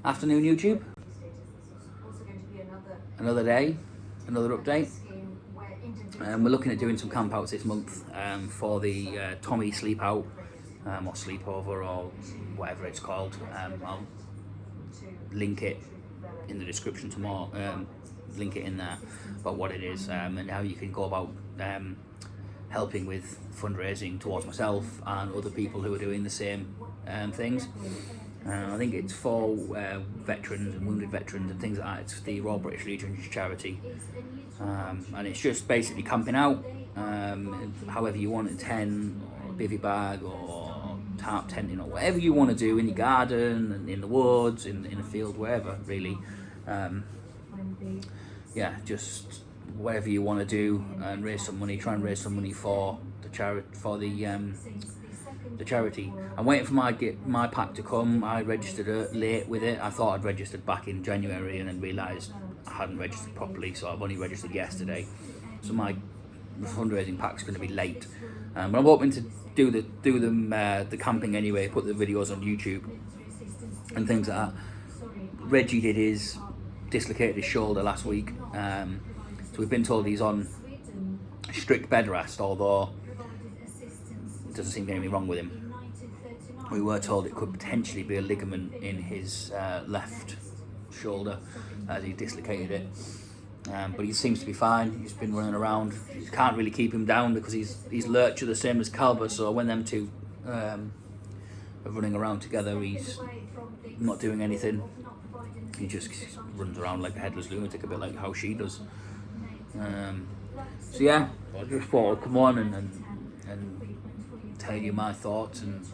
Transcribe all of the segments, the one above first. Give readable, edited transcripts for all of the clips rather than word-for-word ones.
Afternoon YouTube. Another day, another update. We're looking at doing some camp outs this month for the Tommy Sleepout or Sleepover or whatever it's called. I'll link it in the description tomorrow, link it in there about what it is and how you can go about helping with fundraising towards myself and other people who are doing the same things. I think it's for veterans and wounded veterans and things like that. It's the Royal British Legion's charity, and it's just basically camping out, however you want, a tent or a bivvy bag or tarp tenting or whatever you want to do in your garden and in the woods, in a field, wherever really. Yeah, just whatever you want to do and raise some money. Try and raise some money for the charity, the charity. I'm waiting for my pack to come. I registered late with it. I thought I'd registered back in January and then realised I hadn't registered properly, so I've only registered yesterday. So my fundraising pack's going to be late. But I'm hoping to do the camping anyway, put the videos on YouTube and things like that. Reggie did his, dislocated his shoulder last week. So we've been told he's on strict bed rest, although doesn't seem to be anything wrong with him. We were told it could potentially be a ligament in his left shoulder as he dislocated it, but he seems to be fine. He's been running around. You can't really keep him down because he's lurcher the same as Calber, so when them two are running around together, he's not doing anything. He just runs around like a headless lunatic, a bit like how she does. So yeah, I just thought I'd come on and tell you my thoughts and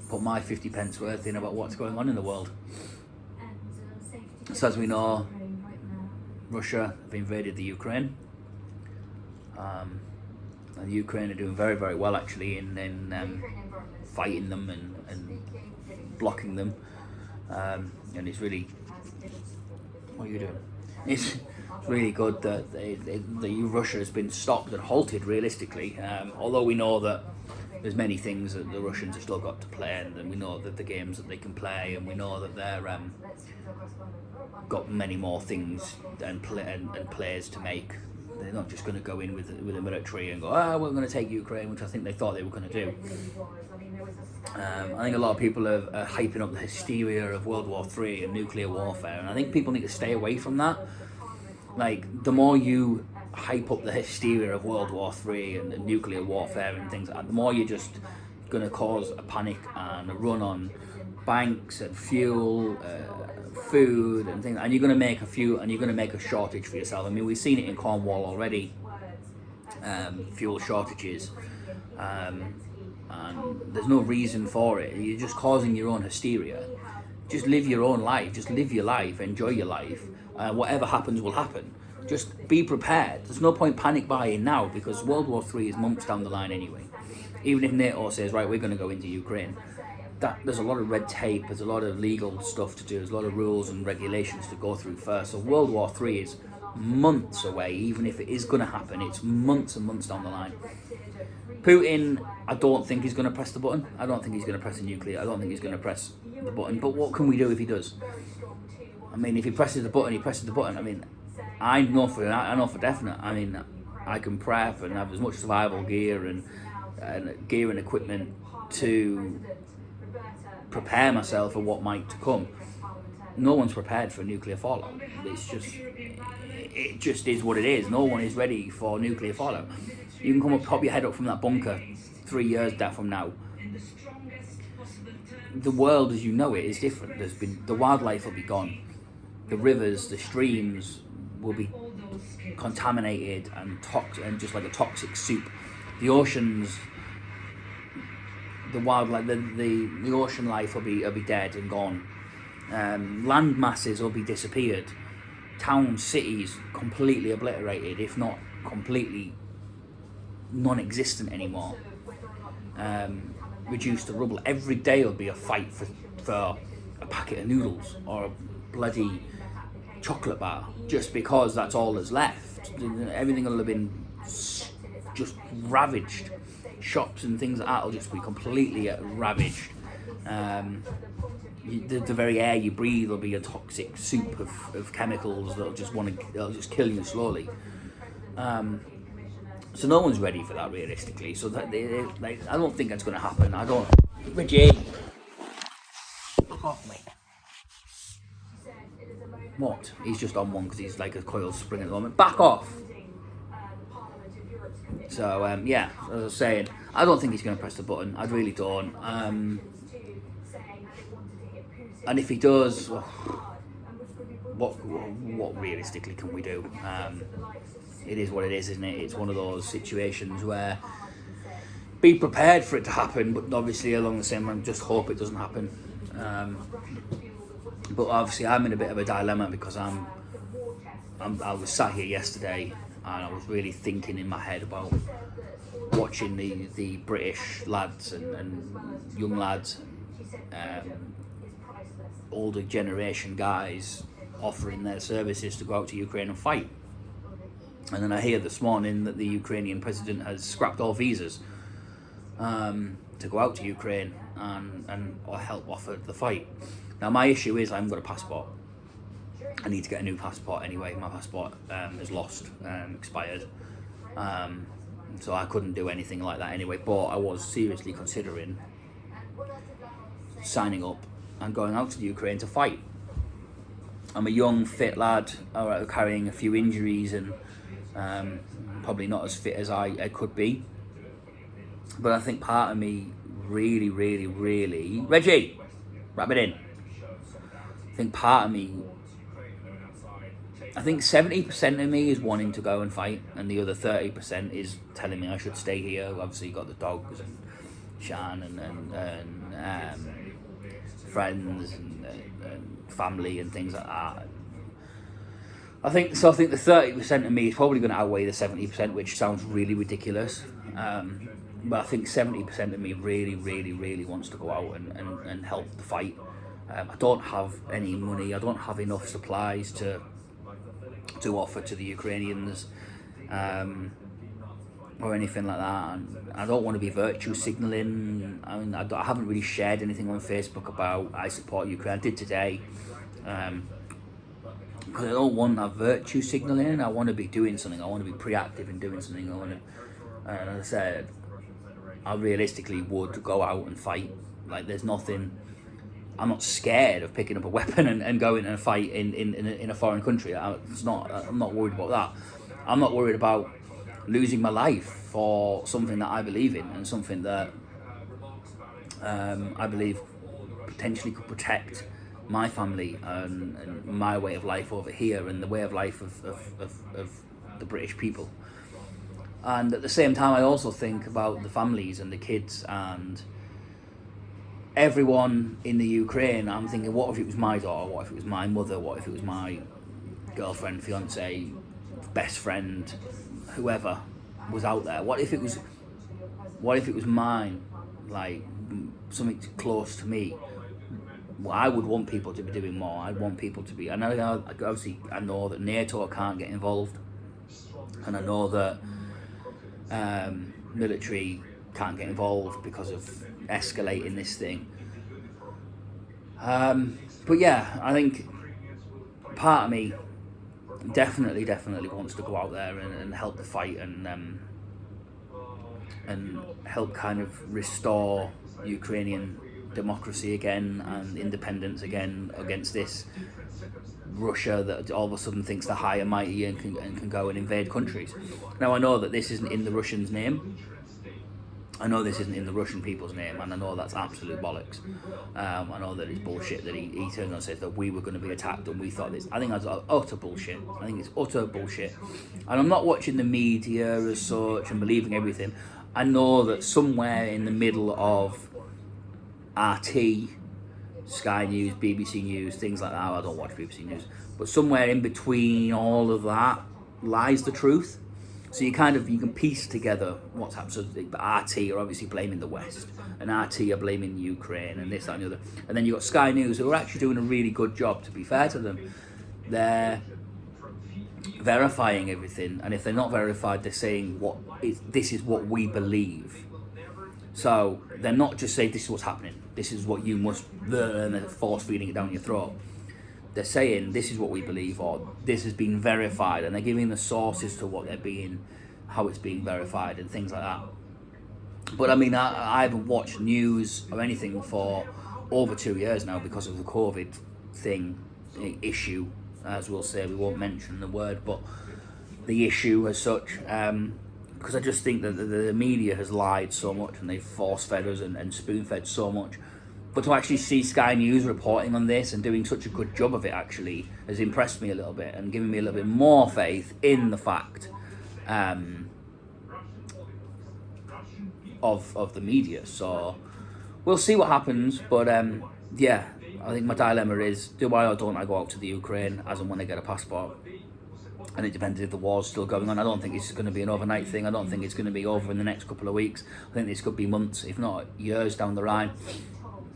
put my 50 pence worth in about what's going on in the world. So as we know, Russia have invaded the Ukraine, and the Ukraine are doing very, very well actually in fighting them and blocking them, and it's really, what are you doing? It's really good that Russia has been stopped and halted realistically, although we know that there's many things that the Russians have still got to play, and we know that the games that they can play, and we know that they're got many more things and players to make. They're not just going to go in with the military and go, we're going to take Ukraine, which I think they thought they were going to do. I think a lot of people are hyping up the hysteria of World War III and nuclear warfare, and I think people need to stay away from that. Like, the more you hype up the hysteria of World War III and the nuclear warfare and things like that, the more you're just going to cause a panic and a run on banks and fuel, food and things, and you're going to make a shortage for yourself. I mean, we've seen it in Cornwall already, fuel shortages, and there's no reason for it. You're just causing your own hysteria. Just live your own life. Just live your life. Enjoy your life. Whatever happens will happen. Just be prepared. There's no point panic buying now, because World War III is months down the line anyway. Even if NATO says, right, we're going to go into Ukraine, there's a lot of red tape, there's a lot of legal stuff to do, there's a lot of rules and regulations to go through first. So World War III is months away. Even if it is going to happen, it's months and months down the line. Putin, I don't think he's going to press the button. I don't think he's going to press the nuclear. I don't think he's going to press the button. But what can we do if he does? I mean, if he presses the button, he presses the button. I mean, I know for definite. I mean, I can prep and have as much survival gear and gear and equipment to prepare myself for what might to come. No one's prepared for nuclear fallout. It just is what it is. No one is ready for nuclear fallout. You can come up, pop your head up from that bunker 3 years from now. The world as you know it is different. The wildlife will be gone. The rivers, the streams will be contaminated and just like a toxic soup. The oceans, the wildlife, the ocean life will be dead and gone. Land masses will be disappeared. Towns, cities completely obliterated, if not completely non-existent anymore. Reduced to rubble. Every day will be a fight for a packet of noodles or a bloody chocolate bar, just because that's all that's left. Everything will have been just ravaged. Shops and things like that will just be completely ravaged. the very air you breathe will be a toxic soup of chemicals that'll just kill you slowly. So no one's ready for that realistically. So that I don't think that's going to happen. I don't. Reggie, fuck off, mate. What? He's just on one because he's like a coiled spring at the moment. Back off. So yeah, as I was saying, I don't think he's going to press the button. I really don't. And if he does, what realistically can we do? It is what it is, isn't it? It's one of those situations where be prepared for it to happen, but obviously along the same line, just hope it doesn't happen. But obviously, I'm in a bit of a dilemma because I was sat here yesterday and I was really thinking in my head about watching the British lads and young lads, older generation guys offering their services to go out to Ukraine and fight. And then I hear this morning that the Ukrainian president has scrapped all visas to go out to Ukraine and or help offer the fight. Now my issue is I haven't got a passport. I need to get a new passport anyway. My passport is lost, expired. So I couldn't do anything like that anyway. But I was seriously considering signing up and going out to the Ukraine to fight. I'm a young, fit lad, carrying a few injuries and probably not as fit as I could be. But I think part of me really, Reggie, wrap it in. I think part of me, I think 70% of me is wanting to go and fight, and the other 30% is telling me I should stay here. Obviously, you got the dogs and Shan and friends and family and things like that. I think the 30% of me is probably going to outweigh the 70%, which sounds really ridiculous. But I think 70% of me really wants to go out and help the fight. I don't have any money. I don't have enough supplies to offer to the Ukrainians or anything like that. And I don't want to be virtue signalling. I mean, I haven't really shared anything on Facebook about I support Ukraine. I did today. Because I don't want that virtue signalling. I want to be doing something. I want to be proactive in doing something. And as I said, I realistically would go out and fight. Like, there's nothing. I'm not scared of picking up a weapon and going and fight in a foreign country. I'm not worried about that. I'm not worried about losing my life for something that I believe in and something that I believe potentially could protect my family and my way of life over here and the way of life of the British people. And at the same time, I also think about the families and the kids and everyone in the Ukraine. I'm thinking, what if it was my daughter? What if it was my mother? What if it was my girlfriend, fiance, best friend, whoever was out there? What if it was mine, like something close to me? Well, I would want people to be doing more. I'd want people to be. I know that NATO can't get involved, and I know that military can't get involved because of escalating this thing. But yeah, I think part of me definitely wants to go out there and help the fight and help kind of restore Ukrainian democracy again and independence again against this Russia that all of a sudden thinks they're high and mighty and can go and invade countries. Now I know that this isn't in the Russians' name. I know this isn't in the Russian people's name, and I know that's absolute bollocks. I know that it's bullshit that he turns around and says that we were going to be attacked and we thought this. I think that's utter bullshit. I think it's utter bullshit. And I'm not watching the media as such and believing everything. I know that somewhere in the middle of RT, Sky News, BBC News, things like that. I don't watch BBC News, but somewhere in between all of that lies the truth. So you can piece together what's happened. So RT are obviously blaming the West, and RT are blaming Ukraine, and this, that, and the other. And then you've got Sky News, who are actually doing a really good job, to be fair to them. They're verifying everything, and if they're not verified, they're saying this is what we believe. So they're not just saying this is what's happening. this is what you must learn, and force feeding it down your throat. They're saying this is what we believe, or this has been verified, and they're giving the sources to what they're being, how it's being verified, and things like that. But I mean, I haven't watched news or anything for over 2 years now because of the COVID issue, as we'll say. We won't mention the word, but the issue as such, because I just think that the media has lied so much, and they've force-fed us and spoon-fed so much. But to actually see Sky News reporting on this and doing such a good job of it actually has impressed me a little bit, and given me a little bit more faith in the fact of the media. So we'll see what happens, but yeah, I think my dilemma is, do I or don't I go out to the Ukraine as and when I get a passport? And it depends if the war's still going on. I don't think it's going to be an overnight thing. I don't think it's going to be over in the next couple of weeks. I think this could be months, if not years down the line.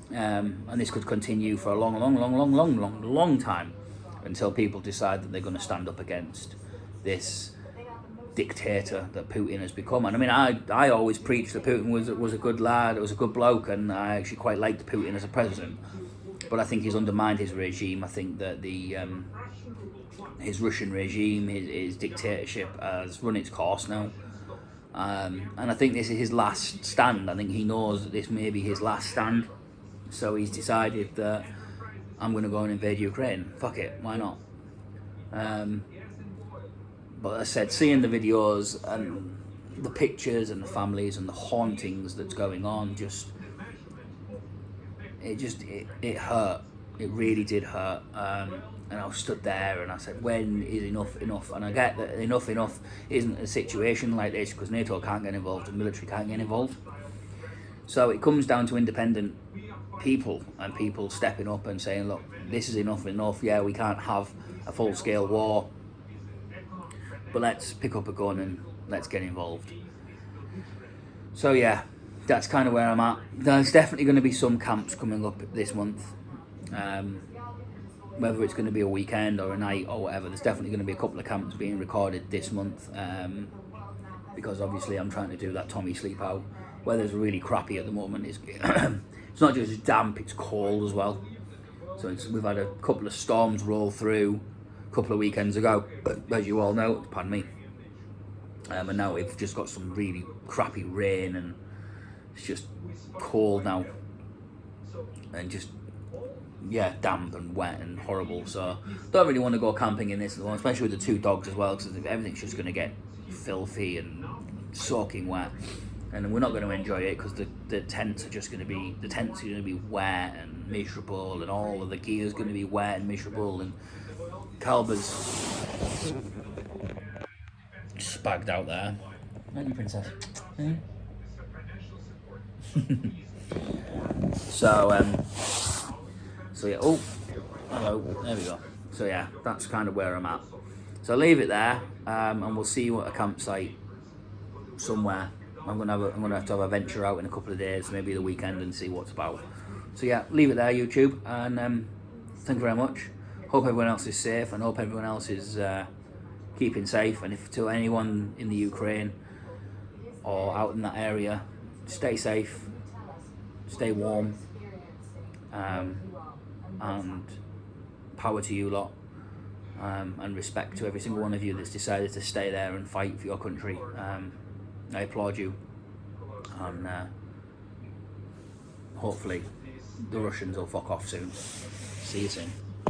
And this could continue for a long time, until people decide that they're going to stand up against this dictator that Putin has become. And I mean, I always preached that Putin was a good lad, was a good bloke, and I actually quite liked Putin as a president. But I think he's undermined his regime. I think that his Russian regime, his dictatorship, has run its course now. And I think this is his last stand. I think he knows that this may be his last stand. So he's decided that I'm going to go and invade Ukraine. Fuck it, why not? But as I said, seeing the videos and the pictures and the families and the hauntings that's going on, it hurt. It really did hurt. And I stood there and I said, when is enough enough? And I get that enough isn't a situation like this, because NATO can't get involved and military can't get involved. So it comes down to independent people, and people stepping up and saying, look, this is enough. Yeah, we can't have a full-scale war, but let's pick up a gun and let's get involved. So yeah, that's kind of where I'm at. There's definitely going to be some camps coming up this month. Whether it's going to be a weekend or a night or whatever, there's definitely going to be a couple of camps being recorded this month, because obviously I'm trying to do that Tommy Sleepout. Weather's really crappy at the moment. It's not just damp, it's cold as well. So we've had a couple of storms roll through a couple of weekends ago, as you all know, pardon me. And now we've just got some really crappy rain, and it's just cold now. And just, yeah, damp and wet and horrible. So don't really want to go camping in this at the moment, especially with the two dogs as well, because everything's just going to get filthy and soaking wet. And we're not going to enjoy it, because the tents are going to be wet and miserable, and all of the gear's going to be wet and miserable, and Calber's spagged out there. Aren't you, princess? So yeah, oh, hello, there we go. So yeah, that's kind of where I'm at. So I'll leave it there, and we'll see you at a campsite somewhere. I'm gonna have to have a venture out in a couple of days, maybe the weekend, and see what's about. So yeah, leave it there, YouTube, and thank you very much. Hope everyone else is safe, and hope everyone else is keeping safe. And if to anyone in the Ukraine or out in that area, stay safe, stay warm, and power to you lot, and respect to every single one of you that's decided to stay there and fight for your country. I applaud you, and hopefully the Russians will fuck off soon. See you soon.